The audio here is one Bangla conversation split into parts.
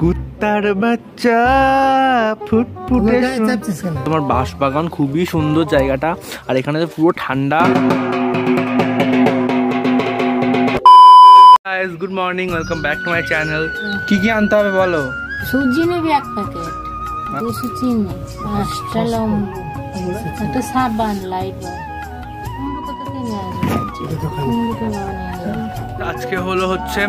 কুত্তার বাচ্চা ফুটফুটে। তোমার বাঁশবাগান খুবই সুন্দর জায়গাটা, আর এখানে তো পুরো ঠান্ডা। Good morning, welcome back to my channel. কি কি আনতে হবে বলো? সুজি নেবে 1 প্যাকেট, 200 চিনি, 5টা লম্বু, একটা সাবান লাইট। আজকে হচ্ছে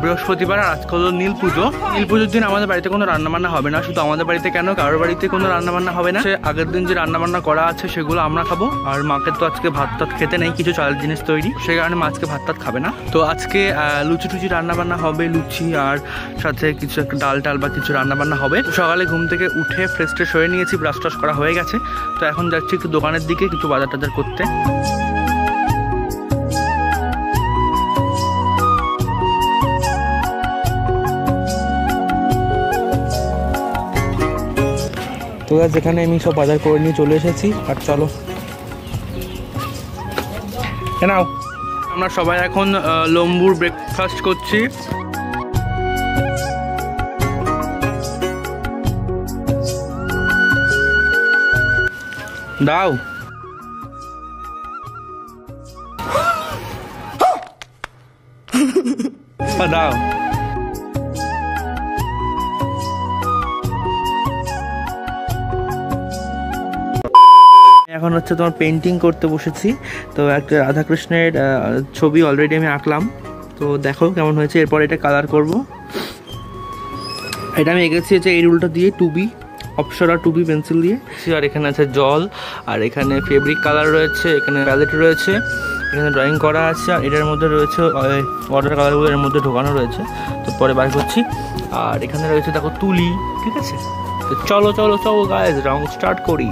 বৃহস্পতিবার, আর আজকে হলো নীল পুজো। নীল পুজোর দিন আমাদের বাড়িতে কোনো রান্নাবান্না হবে না। শুধু আমাদের বাড়িতে কেন, কারোর বাড়িতে কোনো রান্নাবান্না হবে না। আগের দিন যে রান্নাবান্না করা আছে সেগুলো আমরা খাবো, আর মাকে তো আজকে ভাত টাত খেতে নেই, কিছু চালের জিনিস তৈরি, সেই কারণে মা আজকে ভাত টাত খাবে না। তো আজকে লুচি টুচি রান্নাবান্না হবে, লুচি আর সাথে কিছু একটা ডাল টাল বা কিছু রান্নাবান্না হবে। সকালে ঘুম থেকে উঠে ফ্রেশ ট্রেশ হয়ে নিয়েছি, ব্রাশ টাশ করা হয়ে গেছে। তো এখন যাচ্ছি একটু দোকানের দিকে কিছু বাজার টাজার করতে। তো যেখানে আমি সব বাজার করে নিয়ে চলে এসেছি, আর চলো নাও। আমরা সবাই এখন লম্বুর ব্রেকফাস্ট করছি। দাও দাও। এখন হচ্ছে তোমার পেন্টিং করতে বসেছি। তো একটা রাধাকৃষ্ণের ছবি অলরেডি আমি আঁকলাম, তো দেখো কেমন হয়েছে। এরপর এটা কালার করব। এটা আমি এঁকেছি হচ্ছে এই রুলটা দিয়ে, টুবি অপসরা টুবি পেন্সিল দিয়ে। আর এখানে আছে জল, আর এখানে ফেব্রিক কালার রয়েছে, এখানে প্যালেট রয়েছে, এখানে ড্রয়িং করা আছে, আর এটার মধ্যে রয়েছে ওয়াটার কালারগুলো এর মধ্যে ঢোকানো রয়েছে। তো পরে বার করছি। আর এখানে রয়েছে দেখো তুলি, ঠিক আছে। তো চলো চলো চলো গাইস, রং স্টার্ট করি।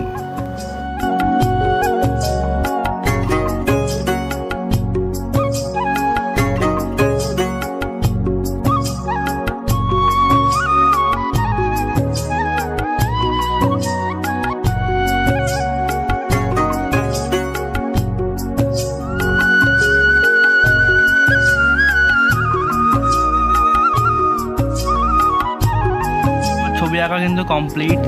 ছবি আঁকা কিন্তু কমপ্লিট।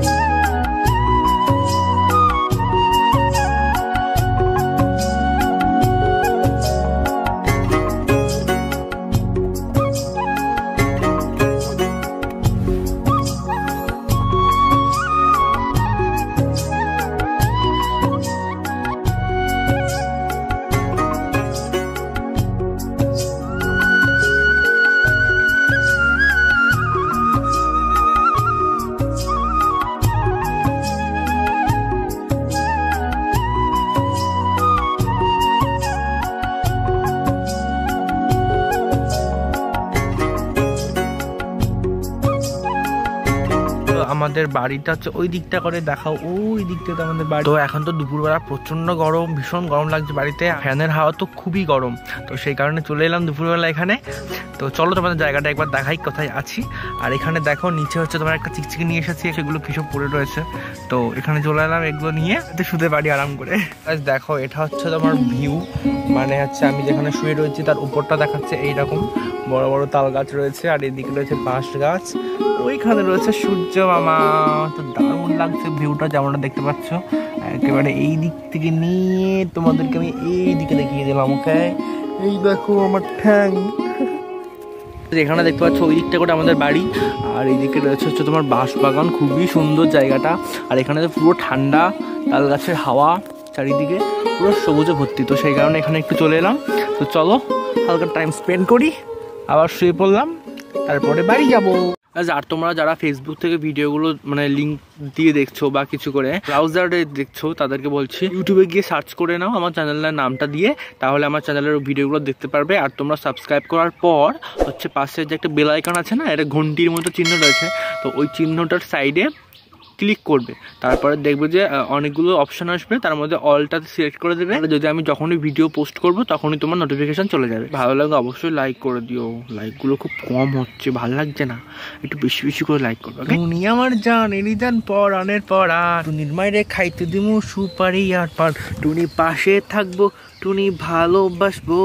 আমাদের বাড়িটা হচ্ছে ওই দিকটা করে দেখাও, ওই দিকটা তো আমাদের বাড়ি। তো এখন তো দুপুরবেলা প্রচন্ড গরম, ভীষণ গরম লাগছে বাড়িতে, ফ্যানের হাওয়া তো খুবই গরম। তো সেই কারণে চলে এলাম দুপুরবেলা এখানে। তো চলো তোমাদের জায়গাটা একবার দেখাই কোথায় আছি। আর এখানে দেখো নিচে হচ্ছে তোমার একটা চিকচিকি নিয়ে এসেছি, সেগুলো কিসব পড়ে রয়েছে। তো এখানে চলে এলাম এগুলো নিয়ে, শুতে পারি আরাম করে। দেখো এটা হচ্ছে তোমার ভিউ, মানে হচ্ছে আমি যেখানে শুয়ে রয়েছি তার উপরটা দেখাচ্ছে এইরকম বড় বড় তাল গাছ রয়েছে, আর এদিকে রয়েছে বাঁশ গাছ, ওইখানে রয়েছে সূর্য মামা। তো দারুণ লাগছে ভিউটা, যেমনটা দেখতে পাচ্ছ। একেবারে এই দিক থেকে নিয়ে তোমাদেরকে আমি এই দিকে দেখিয়ে দিলাম। ওকে, এই দেখো আমার ঠ্যাং। এখানে দেখতে পাচ্ছ ওই দিকটা করে আমাদের বাড়ি, আর এইদিকে রয়েছে হচ্ছে তোমার বাঁশবাগান, খুবই সুন্দর জায়গাটা। আর এখানে তো পুরো ঠান্ডা, তাল গাছের হাওয়া চারিদিকে, পুরো সবুজে ভর্তি। তো সেই কারণে এখানে একটু চলে এলাম। তো চলো হালকা টাইম স্পেন্ড করি, আবার শুয়ে পড়লাম, তারপরে বাড়ি যাবো। আর তোমরা যারা ফেসবুক থেকে ভিডিওগুলো মানে লিঙ্ক দিয়ে দেখছো বা কিছু করে ব্রাউজারে দেখছো, তাদেরকে বলছি ইউটিউবে গিয়ে সার্চ করে নাও আমার চ্যানেলের নামটা দিয়ে, তাহলে আমার চ্যানেলের ভিডিওগুলো দেখতে পারবে। আর তোমরা সাবস্ক্রাইব করার পর হচ্ছে পাশে যে একটা বেল আইকন আছে না, এটা ঘন্টির মতো চিহ্ন রয়েছে, তো ওই চিহ্নটার সাইডে ক্লিক করবে। তারপরে দেখবে যে অনেকগুলো অপশন আসবে, তার মধ্যে অলটাতে সিলেক্ট করে দেবে। যদি আমি যখনই ভিডিও পোস্ট করব তখনই তোমার নোটিফিকেশন চলে যাবে। ভালো লাগে অবশ্যই লাইক করে দিও, লাইকগুলো খুব কম হচ্ছে, ভালো লাগছে না, একটু বেশি বেশি করে লাইক করবে। টুনি আমার জান এলি জান পরানের পরা, টুনির মাইরে খাইতে দিমু সুপারি আর পান, টুনি পাশে থাকবো, টুনি ভালোবাসবো,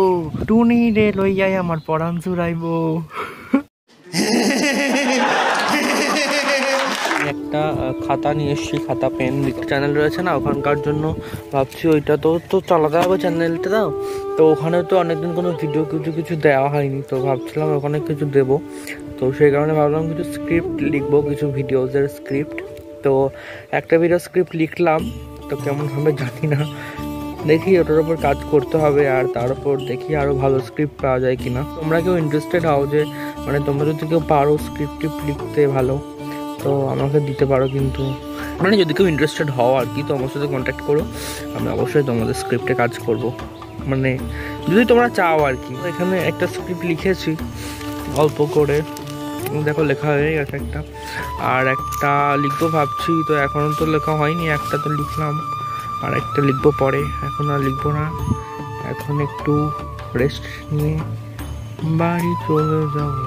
টুনি রে লইয়াই আমার পরাণ জুড়াইবো। খাতা নিয়ে এসেছি, খাতা পেন। চ্যানেল রয়েছে না ওখানকার জন্য ভাবছি ওইটা তো চালাতে হবে চ্যানেলটা দাও। তো ওখানে তো অনেকদিন কোনো ভিডিও কিছু দেওয়া হয়নি, তো ভাবছিলাম ওখানে কিছু দেবো। তো সেই কারণে ভাবলাম কিছু স্ক্রিপ্ট লিখবো, কিছু ভিডিওসের স্ক্রিপ্ট। তো একটা ভিডিও স্ক্রিপ্ট লিখলাম, তো কেমন হবে জানি না, দেখি ওটার উপর কাজ করতে হবে। আর তার উপর দেখি আরও ভালো স্ক্রিপ্ট পাওয়া যায় কিনা। তোমরা কেউ ইন্টারেস্টেড হও যে মানে তোমরা যদি কেউ পারো স্ক্রিপ্ট লিখতে ভালো, তো আমাকে দিতে পারো। কিন্তু মানে যদি কেউ ইন্টারেস্টেড হও আর কি, তো আমার সাথে কন্ট্যাক্ট করো, আমি অবশ্যই তোমাদের স্ক্রিপ্টে কাজ করব, মানে যদি তোমরা চাও আর কি। এখানে একটা স্ক্রিপ্ট লিখেছি অল্প করে, দেখো লেখা হয়ে গেছে একটা, আর একটা লিখবো ভাবছি। তো এখনও তো লেখা হয়নি, একটা তো লিখলাম, আর একটা লিখবো পরে। এখন আর লিখবো না, এখন একটু রেস্ট নিয়ে বাড়ি চলে যাবো।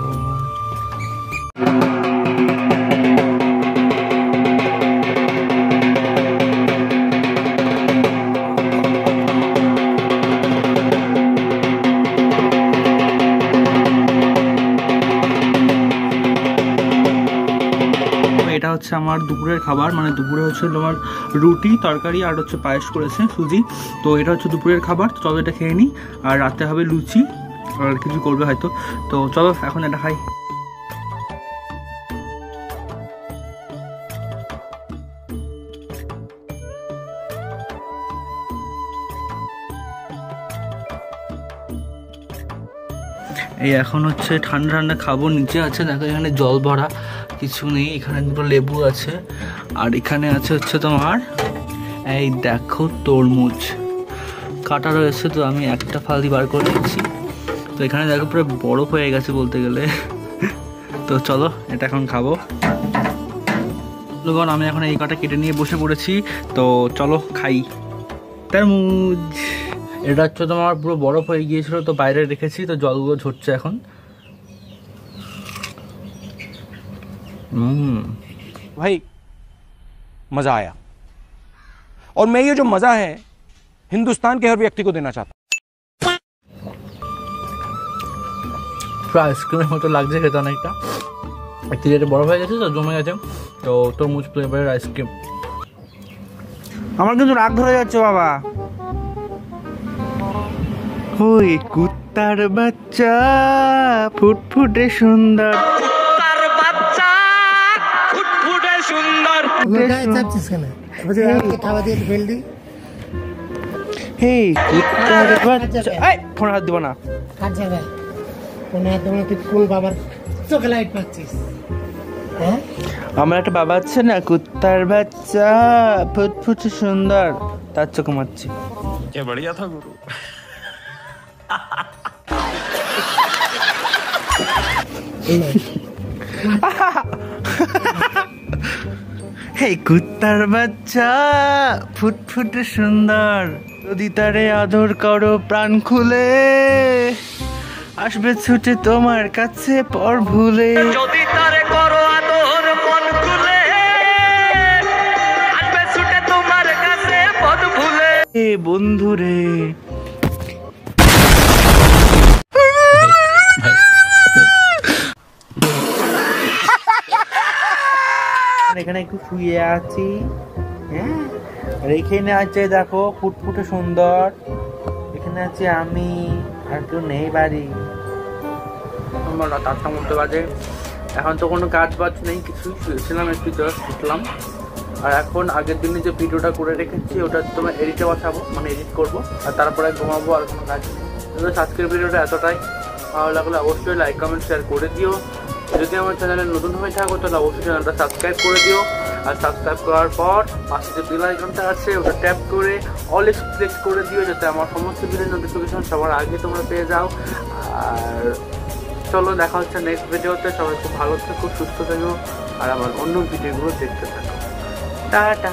এটা হচ্ছে আমার দুপুরের খাবার, মানে দুপুরে হচ্ছে তোমার রুটি তরকারি আর হচ্ছে পায়েস করেছে সুজি। তো এটা হচ্ছে দুপুরের খাবার, তো চলো এটা খেয়ে নিই। আর রাতে হবে লুচি আর কিছু করবে হয়তো। তো চলো এখন এটা খাই। এই এখন হচ্ছে ঠান্ডা ঠান্ডা খাবো। নিচে আছে দেখো, এখানে জল ভরা, কিছু নেই। এখানে দুটো লেবু আছে, আর এখানে আছে হচ্ছে তোমার এই দেখো তরমুজ কাটা রয়েছে। তো আমি একটা ফালি বার করে দিচ্ছি। তো এখানে দেখো পুরো বরফ হয়ে গেছে বলতে গেলে। তো চলো এটা এখন খাবো। লোকন আমি এখন এই কাটা কেটে নিয়ে বসে পড়েছি, তো চলো খাই। তরমুজ এটা হচ্ছে তোমার পুরো বরফ হয়ে গিয়েছিল, তো বাইরে রেখেছি, তো জলগুলো ঝরছে এখন। भाई मजा आया, और मैं ये जो मजा है हिंदुस्तान के हर व्यक्ति को देना चाहता हूं। আইসক্রিমের মতো লাগছে খেতে অনেকটা, একটু যেটা বরফ হয়ে গেছে তো জমে গেছে। তো তরমুজ ফ্লেভারের আইসক্রিম। আমার কিন্তু রাগ ধরে যাচ্ছে বাবা। ওই কুত্তার বাচ্চা ফুটফুটে সুন্দর, কুত্তার বাচ্চা ফুটফুটে সুন্দর। এই কুত্তার বাচ্চা, এই ফোন হাত দিব না। কার জায়গায় কোন হাত দেবো না? তুই কোন বাবার চোখে লাইট পাচ্ছিস? হ্যাঁ, আমার একটা বাবা আছে না, কুত্তার বাচ্চা ফুটফুটে সুন্দর, তার চোখে মারছি। কে বড়িয়া থা গুরু। এই কুত্তার বাচ্চা ফুটফুটে সুন্দর, যদি তারে আদর করো প্রাণ খুলে, আসবে ছুটে তোমার কাছে পর ভুলে। যদি তারে করো আদর মন খুলে, আসবে ছুটে তোমার কাছে পর ভুলে। এ বন্ধুরে এখানে একটু শুয়ে আছি, হ্যাঁ, আর এখানে আছে দেখো ফুটফুটে সুন্দর, এখানে আছে আমি, আর কেউ নেই বাড়ি। রাত 8টার মধ্যে বাজে, এখন তো কোনো কাজ বাজ নেই, কিছু শুয়েছিলাম, একটু জাস্ট উঠলাম। আর এখন আগের দিনে যে ভিডিওটা করে রেখেছি ওটা তোমার এডিটে বসাবো, মানে এডিট করবো, আর তারপরে ঘুমাবো, আর কোনো কাজ নেই। আজকের ভিডিওটা এতটাই, ভালো লাগলে অবশ্যই লাইক কমেন্ট শেয়ার করে দিও। যদি আমার চ্যানেলে নতুন হয়ে থাকো তাহলে অবশ্যই চ্যানেলটা সাবস্ক্রাইব করে দিও। আর সাবস্ক্রাইব করার পর পাশে যে বেল আইকনটা আছে ওটা ট্যাপ করে অল সিলেক্ট করে দিও, যাতে আমার সমস্ত ভিডিওর নোটিফিকেশন সবার আগে তোমরা পেয়ে যাও। আর চলো দেখা হচ্ছে নেক্সট ভিডিওতে। সবাই খুব ভালো থেকো, সুস্থ থেকো, আর আমার অন্য ভিডিওগুলো দেখতে থাকো। টাটা।